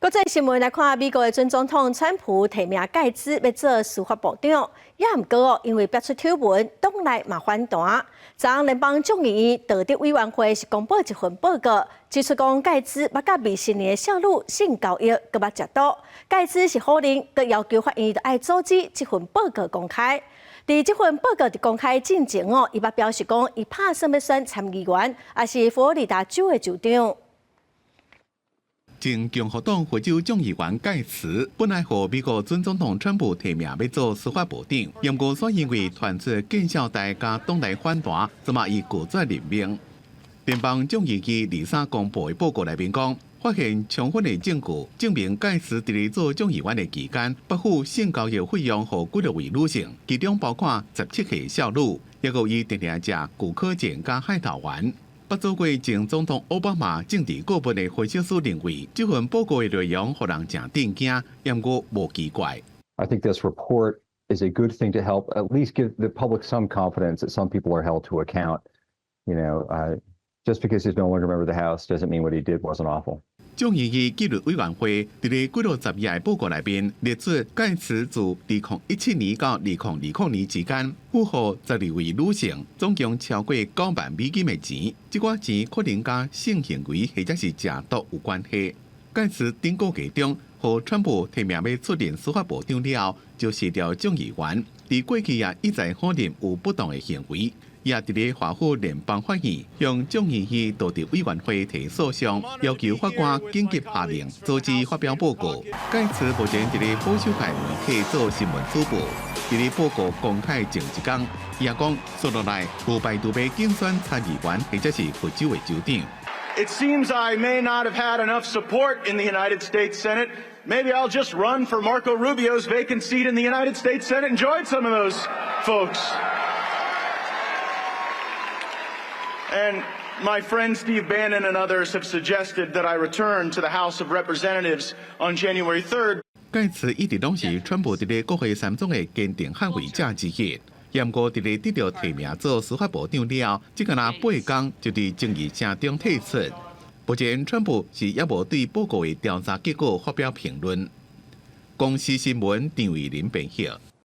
国际新闻来看，美国的前总统川普提名盖茨要做司法部长，也毋过因为爆出丑闻，党内嘛反弹。昨联邦众议院道德委员会是公布一份报告，指出讲盖茨捌甲未成年的少女性交易，佮捌食毒。盖茨是否认，佮要求法院要阻止这份报告公开。伫这份报告的公开进前伊捌表示讲，伊打算要选参议员，也是佛罗里达州的州长。 前共和党非洲众议员盖茨本来和美国前总统川普提名要做司法部长，不过却因为传出见效大加党内反弹，怎么伊拒绝任命。联邦众议院23公布的报告内面讲，发现充分的证据证明盖茨伫咧做众议员的期间，不付性交易费用和几多位女性，其中包括17岁少女，也有伊定定食骨科碱加海盗丸。 捌做过前总统奥巴马政治顾问的分析师认为，这份报告的内容让人真震惊，也毋无奇怪。I think this report is a good thing to help at least give the public some confidence that some people are held to account. You know, just because he's no longer a member of the House doesn't mean what he did wasn't awful. 众议院纪律委员会伫咧几多10页的报告内面列出盖茨自2017年到2020年之间，付予12位女性总共超过9万美金的钱，这寡钱可能甲性行为或者是食毒有关系。盖茨顶个月中，和川普提名要出任司法部长了后，就卸掉众议员，伫过去也一再否认有不当的行为。 也伫咧华府联邦法院向众议院道德委员会提诉讼，要求法官紧急下令阻止发表报告。盖茨目前伫咧保守派媒体做新闻主播，伫咧报告公开前一天，伊也讲接落来无排除要竞选参议员或者是佛州的州长。It seems I may not have had enough support in the United States Senate. Maybe I'll just run for Marco Rubio's vacant seat in the United States Senate and join some of those folks. And my friend Steve Bannon and others have suggested that I return to the House of Representatives on January 3rd. 盖茨一直拢是川普伫咧国会山中的坚定捍卫者之一，也毋过伫咧得到提名做司法部长了后，只敢若8天就伫争议声中退出。目前川普是也无对报告的调查结果发表评论。公司新闻张伟林编译。